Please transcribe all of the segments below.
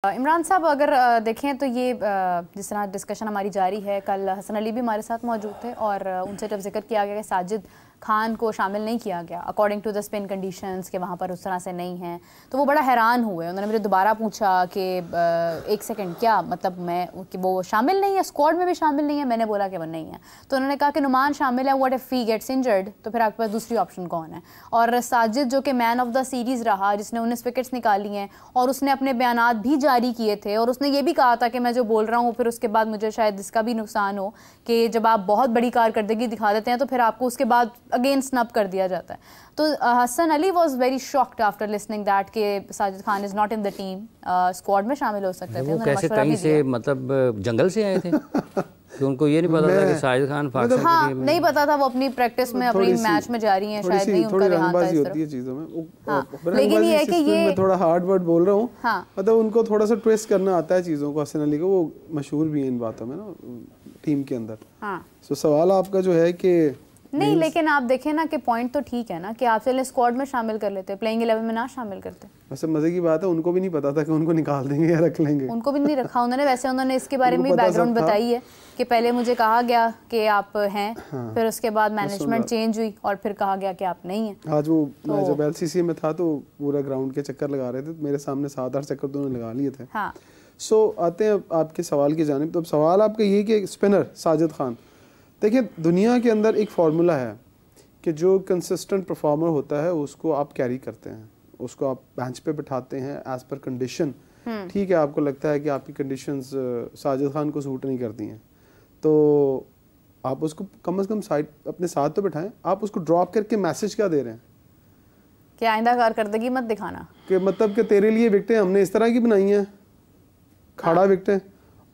इमरान साहब अगर देखें तो ये जिस तरह डिस्कशन हमारी जारी है, कल हसन अली भी हमारे साथ मौजूद थे और उनसे जब जिक्र किया गया कि साजिद खान को शामिल नहीं किया गया according to the spin conditions के वहाँ पर उस तरह से नहीं हैं, तो वो बड़ा हैरान हुए। उन्होंने मुझे दोबारा पूछा कि एक सेकंड क्या मतलब मैं कि वो शामिल नहीं है, स्क्वाड में भी शामिल नहीं है। मैंने बोला कि वो नहीं है, तो उन्होंने कहा कि नुमान शामिल है, what if he gets injured, तो फिर आपके पास दूसरी ऑप्शन कौन है। और साजिद जो कि मैन ऑफ द सीरीज़ रहा, जिसने 19 विकेट्स निकाली हैं और उसने अपने बयानात भी जारी किए थे और उसने ये भी कहा था कि मैं जो बोल रहा हूँ फिर उसके बाद मुझे शायद इसका भी नुकसान हो कि जब आप बहुत बड़ी कारकर्दगी दिखा देते हैं तो फिर आपको उसके बाद अगेन स्नब कर दिया जाता है। तो Hasan Ali was very shocked after listening that कि Sajid Khan is not in the team, squad में शामिल हो सकते थे। वो कैसे कहीं से मतलब जंगल से आए थे कि उनको ये नहीं पता था कि साजिद खान पाकिस्तान हाँ, के लिए नहीं पता था, वो अपनी प्रैक्टिस में अपनी मैच में जा रही हैं, शायद नहीं उनका ध्यान था इस तरफ। चीजों में हाँ, लेकिन ये है कि ये थोड़ा हार्ड वर्ड बोल रहा हूँ, हाँ, मतलब उनको थोड़ा सा ट्विस्ट करना आता है चीज़ों को। हसन अली को वो मशहूर भी है इन बातों में ना टीम के अंदर। हाँ, सो सवाल आपका जो है कि नहीं, लेकिन आप देखें ना कि पॉइंट तो ठीक है ना कि आप चले स्क्वाड में शामिल कर लेते, प्लेइंग 11 में ना शामिल करते। वैसे मजे की बात है, उनको भी नहीं पता था कि उनको निकाल देंगे या रख लेंगे, उनको भी नहीं रखा उन्होंने। वैसे उन्होंने इसके बारे में बैकग्राउंड बताई है कि पहले मुझे कहा गया कि आप हैं, हाँ, फिर उसके बाद मैनेजमेंट चेंज हुई और फिर कहा गया कि आप नहीं हैं। आज वो मैं जब LCC में था तो पूरा ग्राउंड के चक्कर लगा रहे थे, मेरे सामने 7-8 चक्कर तो उन्होंने लगा लिए थे। हाँ, सो आते हैं आपके सवाल की जानिब। तो सवाल आपका ये कि स्पिनर साजिद खान, देखिए दुनिया के अंदर एक फार्मूला है कि जो कंसिस्टेंट परफॉर्मर होता है उसको आप कैरी करते हैं, उसको आप बेंच पे बिठाते हैं एज पर कंडीशन। ठीक है, आपको लगता है कि आपकी कंडीशंस साजिद खान को सूट नहीं करती हैं तो आप उसको कम से कम साइड अपने साथ तो बिठाएं। आप उसको ड्रॉप करके मैसेज क्या दे रहे हैं कि आइंदा कारकर्दगी मत दिखाना, कि मतलब कि तेरे लिए विकेटें हमने इस तरह की बनाई हैं, खड़ा विकेटें,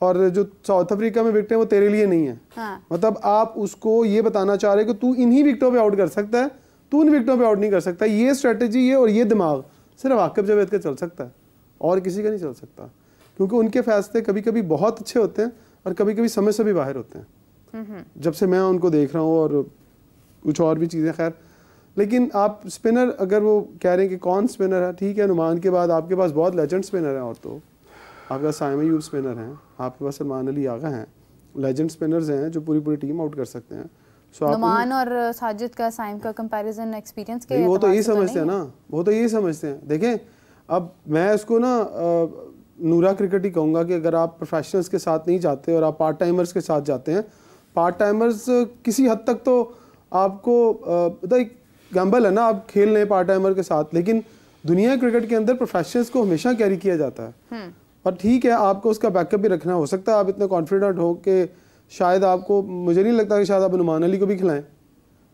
और जो साउथ अफ्रीका में विकेटें वो तेरे लिए नहीं है। हाँ, मतलब आप उसको ये बताना चाह रहे हो कि तू इन्हीं विकेटों पे आउट कर सकता है, तू उन विकेटों पे आउट नहीं कर सकता। ये स्ट्रेटेजी ये और ये दिमाग सिर्फ आकिब जावेद का चल सकता है और किसी का नहीं चल सकता, क्योंकि उनके फैसले कभी कभी बहुत अच्छे होते हैं और कभी कभी समय से भी बाहर होते हैं। जब से मैं उनको देख रहा हूँ और कुछ और भी चीज़ें, खैर। लेकिन आप स्पिनर अगर वो कह रहे हैं कि कौन स्पिनर है, ठीक है, नुमान के बाद आपके पास बहुत लेजेंड स्पिनर हैं, और तो आपके पास साइम अयूब स्पिनर हैं, आपके पास सलमान अली आगा हैं, लेजेंड स्पिनर्स हैं जो पूरी टीम आउट कर सकते हैं। सो नुमान और साजिद का, साइम का कंपैरिजन एक्सपीरियंस के वो तो यही समझते हैं ना, वो तो यही समझते हैं। देखें, अब मैं इसको ना नूरा क्रिकेट ही कहूँगा कि अगर आप प्रोफेशनल्स के साथ नहीं जाते और आप पार्ट टाइमर्स के साथ जाते हैं, पार्ट टाइमर्स किसी हद तक तो आपको एक गैम्बल है ना, आप खेल रहे हैं पार्ट टाइमर के साथ, लेकिन दुनिया क्रिकेट के अंदर प्रोफेशनल्स को हमेशा कैरी किया जाता है। और ठीक है, आपको उसका बैकअप भी रखना, हो सकता है आप इतने कॉन्फिडेंट हो कि शायद आपको, मुझे नहीं लगता कि शायद आप नुमान अली को भी खिलाएं,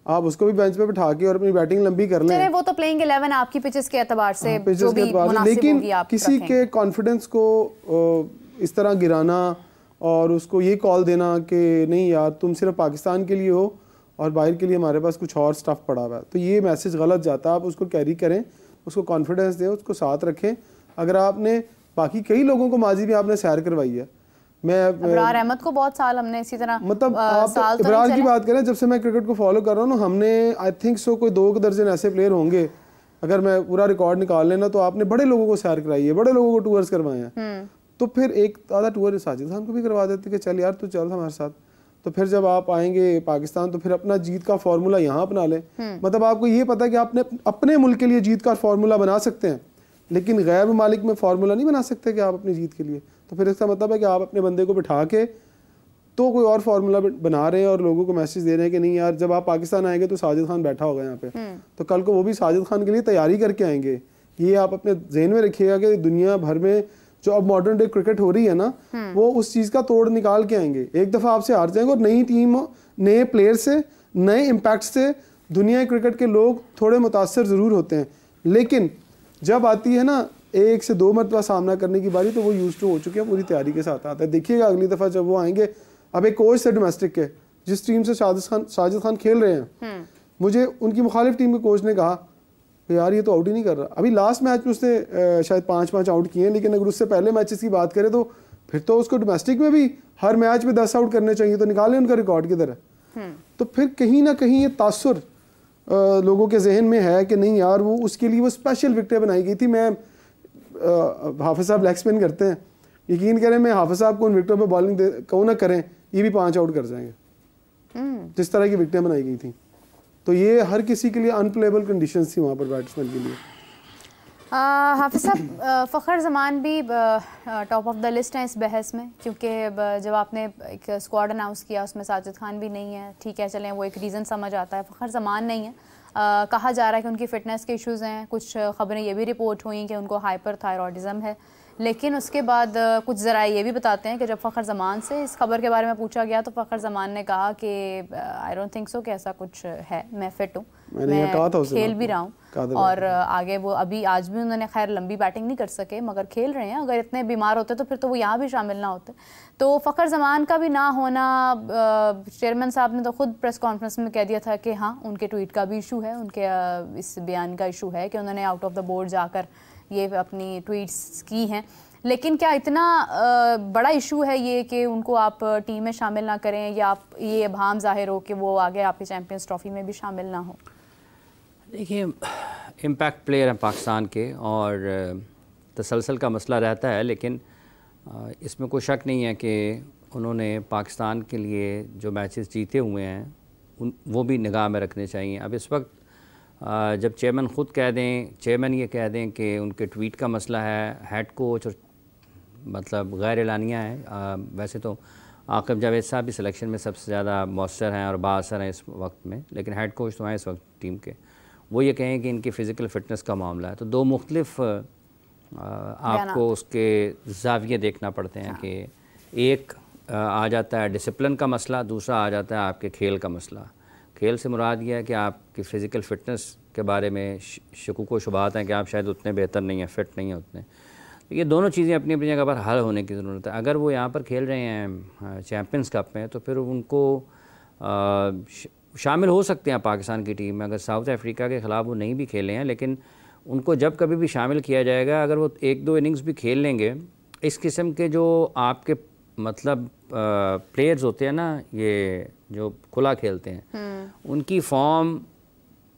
आप उसको भी बेंच पे बिठा के और अपनी बैटिंग लंबी कर लें। वो तो प्लेइंग 11 आपकी पिचेस के एतबार से जो भी मुनासिब, लेकिन किसी के कॉन्फिडेंस को इस तरह गिराना और उसको ये कॉल देना कि नहीं यार तुम सिर्फ पाकिस्तान के लिए हो और बाहर के लिए हमारे पास कुछ और स्टफ पड़ा हुआ है, तो ये मैसेज गलत जाता है। आप उसको कैरी करें, उसको कॉन्फिडेंस दें, उसको साथ रखें। अगर आपने बाकी कई लोगों को माजी भी आपने सैर करवाई है, मैं इब्रार अहमद को बहुत साल हमने इसी तरह, मतलब आप इब्रार की बात करें, जब से मैं क्रिकेट को फॉलो कर रहा हूँ ना, हमने आई थिंक सो कोई 2 दर्जन ऐसे प्लेयर होंगे, अगर मैं पूरा रिकॉर्ड निकाल लेना, तो आपने बड़े लोगों को सैर कराई है, बड़े लोगों को टूर्स करवाए हैं। तो फिर एक आधा टूर साजिद खान को भी करवा देते कि चल यार तू चल हमारे साथ। तो फिर जब आप आएंगे पाकिस्तान तो फिर अपना जीत का फॉर्मूला यहाँ अपना लें। मतलब आपको ये पता है कि आपने अपने मुल्क के लिए जीत का फॉर्मूला बना सकते हैं, लेकिन गैर ममालिक में फार्मूला नहीं बना सकते कि आप अपनी जीत के लिए। तो फिर इसका मतलब है कि आप अपने बंदे को बिठा के तो कोई और फार्मूला बना रहे हैं और लोगों को मैसेज दे रहे हैं कि नहीं यार जब आप पाकिस्तान आएंगे तो साजिद खान बैठा होगा यहाँ पे, तो कल को वो भी साजिद खान के लिए तैयारी करके आएंगे। ये आप अपने जहन में रखिएगा कि दुनिया भर में जो अब मॉडर्न डे क्रिकेट हो रही है ना, वो उस चीज़ का तोड़ निकाल के आएंगे। एक दफ़ा आपसे हार जाएंगे और नई टीम, नए प्लेयर से, नए इम्पैक्ट से दुनिया क्रिकेट के लोग थोड़े मुतासर ज़रूर होते हैं, लेकिन जब आती है ना 1 से 2 मरतबा सामना करने की बारी, तो वो यूज टू हो चुके हैं, पूरी तैयारी के साथ आता है। देखिएगा अगली दफ़ा जब वो आएंगे, अब एक कोच से डोमेस्टिक के जिस टीम से साजिद खान खेल रहे हैं, मुझे उनकी मुखालिफ टीम के कोच ने कहा यार ये तो आउट ही नहीं कर रहा। अभी लास्ट मैच में उसने शायद 5 आउट किए हैं, लेकिन अगर उससे पहले मैचेस की बात करें तो फिर तो उसको डोमेस्टिक में भी हर मैच में 10 आउट करने चाहिए, तो निकालें उनका रिकॉर्ड किधर है। तो फिर कहीं ना कहीं ये तासुर लोगों के जहन में है कि नहीं यार वो उसके लिए वो स्पेशल विकेटें बनाई गई थी। मैं हाफिज साहब लेग स्पिन करते हैं, यकीन करें मैं हाफिज साहब को उन विकेटों पे बॉलिंग कहूँ ना करें, ये भी 5 आउट कर जाएंगे जिस तरह की विकेटें बनाई गई थी। तो ये हर किसी के लिए अनप्लेबल कंडीशंस थी वहाँ पर बैट्समैन के लिए। हाफिज साहब, फ़खर ज़मान भी टॉप ऑफ द लिस्ट हैं इस बहस में, क्योंकि जब आपने एक स्क्वाड अनाउंस किया उसमें साजिद खान भी नहीं है, ठीक है चलें वो एक रीज़न समझ आता है, फ़खर ज़मान नहीं है। कहा जा रहा है कि उनकी फ़िटनेस के इश्यूज़ हैं, कुछ ख़बरें ये भी रिपोर्ट हुई कि उनको हाइपर थायरॉइडिज़म है, लेकिन उसके बाद कुछ ज़रा ये भी बताते हैं कि जब फ़खर ज़मान से इस खबर के बारे में पूछा गया तो फ़खर ज़मान ने कहा कि आई डोंट थिंक सो कि ऐसा कुछ है, मैं फ़िट हूँ, मैं खेल भी रहा हूँ। और आगे वो अभी आज भी उन्होंने खैर लंबी बैटिंग नहीं कर सके मगर खेल रहे हैं। अगर इतने बीमार होते तो फिर तो वो यहाँ भी शामिल ना होते। तो फ़खर ज़मान का भी ना होना, चेयरमैन साहब ने तो खुद प्रेस कॉन्फ्रेंस में कह दिया था कि हाँ उनके ट्वीट का भी इशू है, उनके इस बयान का इशू है कि उन्होंने आउट ऑफ द बोर्ड जाकर ये अपनी ट्वीट्स की हैं। लेकिन क्या इतना बड़ा इशू है ये कि उनको आप टीम में शामिल ना करें, या आप ये अभाम ज़ाहिर हो कि वो आगे आपकी चैम्पियंस ट्रॉफी में भी शामिल ना हो? देखिए, इम्पैक्ट प्लेयर हैं पाकिस्तान के और तसलसल का मसला रहता है, लेकिन इसमें कोई शक नहीं है कि उन्होंने पाकिस्तान के लिए जो मैचेस जीते हुए हैं वो भी निगाह में रखने चाहिए। अब इस वक्त जब चेयरमैन ख़ुद कह दें, चेयरमैन ये कह दें कि उनके ट्वीट का मसला है, हेड कोच और मतलब गैर एलानिया है। वैसे तो आकिब जावेद साहब भी सिलेक्शन में सबसे ज़्यादा मौसर हैं और बाअसर हैं इस वक्त में, लेकिन हेड कोच तो हैं इस वक्त टीम के, वो ये कहें कि इनकी फ़िज़िकल फ़िटनेस का मामला है। तो दो मुख्तलिफ आपको उसके ज़ाविये देखना पड़ते हैं कि एक आ जाता है डिसिप्लिन का मसला, दूसरा आ जाता है आपके खेल का मसला। खेल से मुराद ये है कि आपकी फ़िज़िकल फ़िटनेस के बारे में शकूक व शुबहात हैं कि आप शायद उतने बेहतर नहीं हैं, फ़िट नहीं हैं उतने। तो ये दोनों चीज़ें अपनी अपनी जगह पर हल होने की ज़रूरत है। अगर वो यहाँ पर खेल रहे हैं चैम्पियंस कप में तो फिर उनको शामिल हो सकते हैं पाकिस्तान की टीम में। अगर साउथ अफ्रीका के ख़िलाफ़ वो नहीं भी खेले हैं, लेकिन उनको जब कभी भी शामिल किया जाएगा, अगर वो 1-2 इनिंग्स भी खेल लेंगे, इस किस्म के जो आपके मतलब प्लेयर्स होते हैं ना, ये जो खुला खेलते हैं, उनकी फॉर्म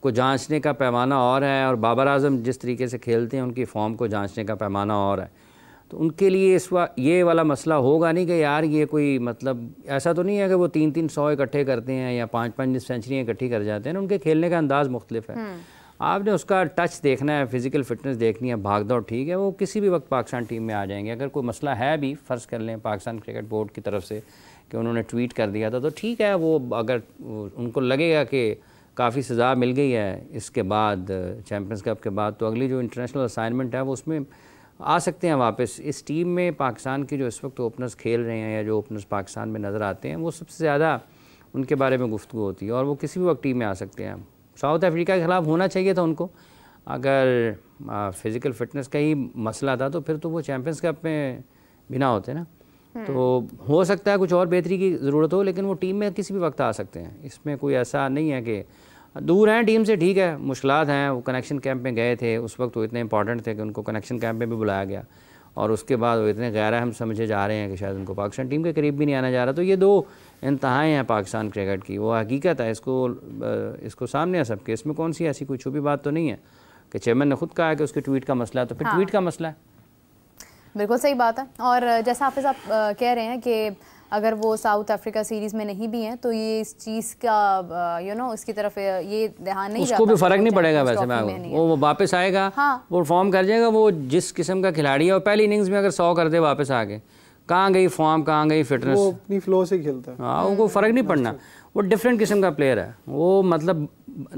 को जांचने का पैमाना और है, और बाबर आजम जिस तरीके से खेलते हैं उनकी फॉर्म को जांचने का पैमाना और है। तो उनके लिए ये वाला मसला होगा नहीं कि यार ये कोई मतलब ऐसा तो नहीं है कि वो 300 इकट्ठे करते हैं या 5-5 सेंचुरियाँ इकट्ठी कर जाते हैं। उनके खेलने का अंदाज़ मुख्तलिफ है। आपने उसका टच देखना है, फिज़िकल फ़िटनेस देखनी है, भाग दौड़ ठीक है, वो किसी भी वक्त पाकिस्तान टीम में आ जाएंगे। अगर कोई मसला है भी, फ़र्ज़ कर लें पाकिस्तान क्रिकेट बोर्ड की तरफ से कि उन्होंने ट्वीट कर दिया था, तो ठीक है, वो अगर उनको लगेगा कि काफ़ी सज़ा मिल गई है इसके बाद चैम्पियंस कप के बाद, तो अगली जो इंटरनेशनल असाइनमेंट है वो उसमें आ सकते हैं वापस। इस टीम में पाकिस्तान के जो इस वक्त ओपनर्स खेल रहे हैं या जो ओपनर्स पाकिस्तान में नज़र आते हैं, वो सबसे ज़्यादा उनके बारे में गुफ्तगू होती है और वो किसी भी वक्त टीम में आ सकते हैं। साउथ अफ्रीका के ख़िलाफ़ होना चाहिए था उनको। अगर फ़िज़िकल फ़िटनेस का ही मसला था तो फिर तो वो चैम्पियंस कप में भी ना होते ना। तो हो सकता है कुछ और बेहतरी की ज़रूरत हो, लेकिन वो टीम में किसी भी वक्त आ सकते हैं। इसमें कोई ऐसा नहीं है कि दूर हैं टीम से, ठीक है, मुश्किलात हैं। वो कनेक्शन कैंप में गए थे, उस वक्त वो इतने इंपॉर्टेंट थे कि उनको कनेक्शन कैंप में भी बुलाया गया, और उसके बाद वो इतने गैर अहम समझे जा रहे हैं कि शायद उनको पाकिस्तान टीम के करीब भी नहीं आना जा रहा। तो ये दो इंतहाएँ हैं पाकिस्तान क्रिकेट की, वो हकीकत है, इसको सामने है सबके। इसमें कौन सी ऐसी कोई छुपी बात तो नहीं है कि चेयरमैन ने खुद कहा है कि उसके ट्वीट का मसला है, तो फिर ट्वीट का मसला है। बिल्कुल सही बात है। और जैसा हाफिज़ आप कह रहे हैं कि अगर वो साउथ अफ्रीका सीरीज़ में नहीं भी हैं तो ये इस चीज़ का इसकी तरफ ये ध्यान नहीं जाता, उसको भी फ़र्क नहीं पड़ेगा। वैसे मैं वो वापस आएगा, हाँ। वो फॉर्म कर जाएगा, वो जिस किस्म का खिलाड़ी है। और पहली इनिंग्स में अगर 100 कर दे वापस आके, कहाँ गई फॉर्म, कहाँ गई फिटनेस, वो अपनी फ्लो से खेलता है। हाँ, उनको फ़र्क नहीं पड़ना। वो डिफरेंट किस्म का प्लेयर है, वो मतलब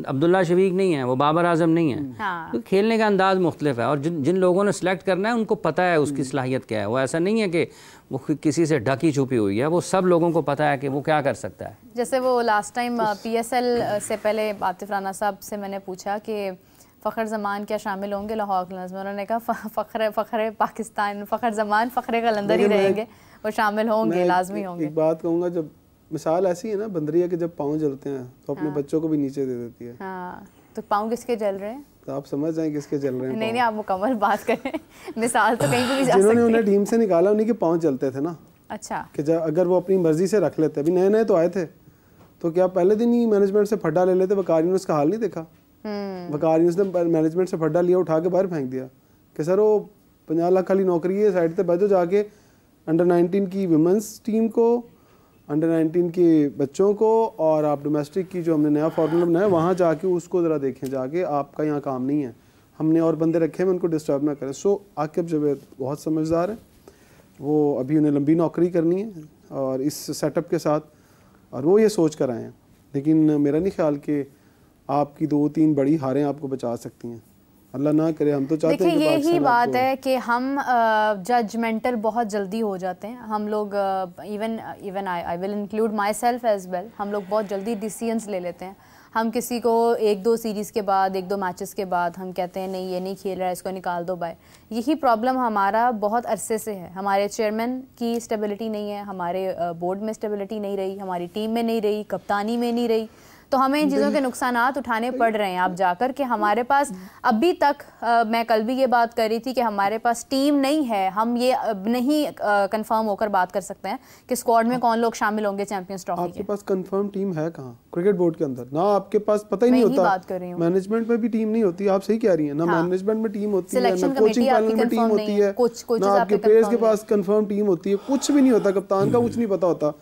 अब्दुल्ला शफीक नहीं है, वो बाबर आजम नहीं है। हाँ। तो खेलने का अंदाज़ मुख्तलिफ है, और जिन लोगों ने सिलेक्ट करना है उनको पता है उसकी सलाहियत क्या है। वो ऐसा नहीं है कि वो किसी से ढकी छुपी हुई है, वो सब लोगों को पता है कि वो क्या कर सकता है। जैसे वो लास्ट टाइम PSL से पहले आतिफ राना साहब से मैंने पूछा कि फ़खर ज़मान क्या शामिल होंगे लाहौर कलंदर्स में, उन्होंने कहा फ़खर पाकिस्तान, फ़खर ज़मान फ़खर कलंदर ही रहेंगे, वो शामिल होंगे, लाजमी होंगे। एक बात कहूँगा, जब मिसाल ऐसी है ना बंदरिया के, जब पाँव जलते हैं तो अपने बच्चों को भी नीचे दे देती है। हाँ, तो पाँव किसके जल रहे हैं तो आप समझ जाएं किसके जल रहे हैं। नहीं, आप मुकम्मल बात करें। मिसाल तो कहीं भी जा सकती है। जिन्होंने उन्हें टीम से निकाला उन्हीं के पाँव चलते थे ना। अच्छा, कि जब अगर वो अपनी मर्जी से रख लेते, अभी नए नए तो आए थे, तो क्या पहले दिन ही मैनेजमेंट से फड्डा ले लेते? वकार यूनुस का हाल नहीं देखा? वकार यूनुस ने मैनेजमेंट से फड्डा लिया, उठा के बाहर फेंक दिया कि सर वो 50 लाख खाली नौकरी है, साइड पे बैठो जाके अंडर 19 की विमेंस टीम को, अंडर 19 के बच्चों को, और आप डोमेस्टिक की जो हमने नया फॉर्मूला बनाया वहाँ जाके उसको ज़रा देखें जाके, आपका यहाँ काम नहीं है, हमने और बंदे रखे हैं, उनको डिस्टर्ब ना करें। सो आकिब जवेद बहुत समझदार है, वो अभी उन्हें लंबी नौकरी करनी है और इस सेटअप के साथ, और वो ये सोच कर आए हैं। लेकिन मेरा नहीं ख्याल कि आपकी 2-3 बड़ी हारें आपको बचा सकती हैं, अल्लाह ना करे। हम तो चाहते हैं कि यही बात है कि हम जजमेंटल बहुत जल्दी हो जाते हैं हम लोग, even I will include myself as well. हम लोग बहुत जल्दी डिसीजंस ले लेते हैं। हम किसी को 1-2 सीरीज़ के बाद, 1-2 मैचेस के बाद हम कहते हैं नहीं ये नहीं खेल रहा है, इसको निकाल दो बाय। यही प्रॉब्लम हमारा बहुत अरसे से है। हमारे चेयरमैन की स्टेबिलिटी नहीं है, हमारे बोर्ड में स्टेबिलिटी नहीं रही, हमारी टीम में नहीं रही, कप्तानी में नहीं रही, तो हमें इन चीज़ों के नुकसानात उठाने पड़ रहे हैं। आप जाकर कि हमारे पास अभी तक मैं कल भी ये बात कर रही थी कि हमारे पास टीम नहीं है। हम ये नहीं कंफर्म होकर बात कर सकते हैं कि स्क्वाड में कौन लोग शामिल होंगे चैंपियंस ट्रॉफी के। आपके पास कंफर्म टीम है कहाँ क्रिकेट बोर्ड के अंदर? ना आपके पास पता ही नहीं होता, बात कर रही हूँ मैनेजमेंट में भी टीम नहीं होती। आप सही कह रही हैं ना, मैनेजमेंट में टीम होती है, ना कोचिंग पैनल में टीम होती है, ना आपके प्लेयर्स के पास कंफर्म टीम होती है, कुछ भी नहीं होता, कप्तान का कुछ नहीं पता होता।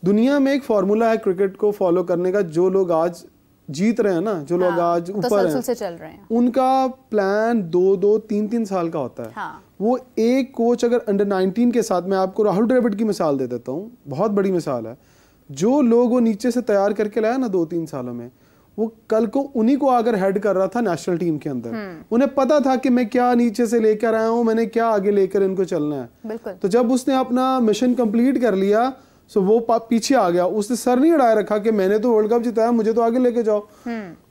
दुनिया में एक फार्मूला है क्रिकेट को फॉलो करने का, जो लोग आज जीत रहे हैं ना, जो लोग आज ऊपर हैं, से चल रहे हैं, उनका प्लान 2-2, 3-3 साल का होता है। वो एक कोच अगर अंडर 19 के साथ, मैं आपको राहुल द्रविड़ की मिसाल दे देता हूँ, बहुत बड़ी मिसाल है, जो लोग वो नीचे से तैयार करके लाया ना 2-3 सालों में, वो कल को उन्हीं को अगर हेड कर रहा था नेशनल टीम के अंदर। उन्हें पता था कि मैं क्या नीचे से लेकर आया हूँ, मैंने क्या आगे लेकर इनको चलना है। तो जब उसने अपना मिशन कंप्लीट कर लिया, सो वो पीछे आ गया, उसने सर नहीं अड़ाए रखा कि मैंने तो वर्ल्ड कप जिताया, मुझे तो आगे लेके जाओ।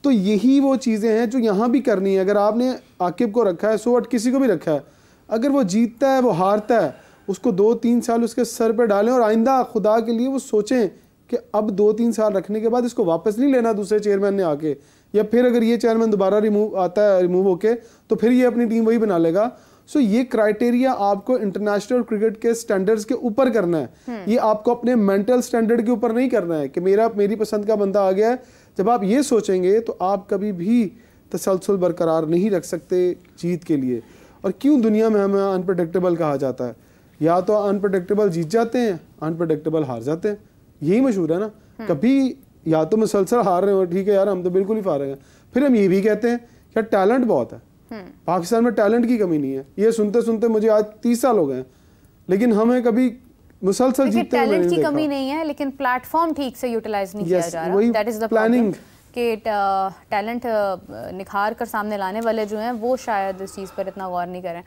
तो यही वो चीजें हैं जो यहाँ भी करनी है। अगर आपने आकिब को रखा है, सो व्हाट, किसी को भी रखा है, अगर वो जीतता है, वो हारता है, उसको 2-3 साल उसके सर पे डालें, और आइंदा खुदा के लिए वो सोचें कि अब 2-3 साल रखने के बाद इसको वापस नहीं लेना दूसरे चेयरमैन ने आके, या फिर अगर ये चेयरमैन दोबारा रिमूव होके, तो फिर ये अपनी टीम वही बना लेगा। सो ये क्राइटेरिया आपको इंटरनेशनल क्रिकेट के स्टैंडर्ड्स के ऊपर करना है। ये आपको अपने मेंटल स्टैंडर्ड के ऊपर नहीं करना है कि मेरी पसंद का बंदा आ गया है। जब आप ये सोचेंगे तो आप कभी भी तसलसल बरकरार नहीं रख सकते जीत के लिए। और क्यों दुनिया में हमें अनप्रडिक्टेबल कहा जाता है? या तो अनप्रडिक्टेबल जीत जाते हैं, अनप्रडिक्टेबल हार जाते हैं, यही मशहूर है ना। कभी या तो मुसलसल हार रहे हो, ठीक है यार हम तो बिल्कुल ही फारे हैं, फिर हम ये भी कहते हैं यार टैलेंट बहुत है, पाकिस्तान में टैलेंट की कमी नहीं है। ये सुनते सुनते मुझे आज 30 साल हो गए, लेकिन हमें कभी मुसलसल जीतते हुए टैलेंट की कमी नहीं है, लेकिन प्लेटफॉर्म ठीक से यूटिलाइज नहीं किया जा रहा। दैट इज द प्लानिंग कि टैलेंट निखार कर सामने लाने वाले जो हैं वो शायद इस चीज़ पर इतना गौर नहीं करें।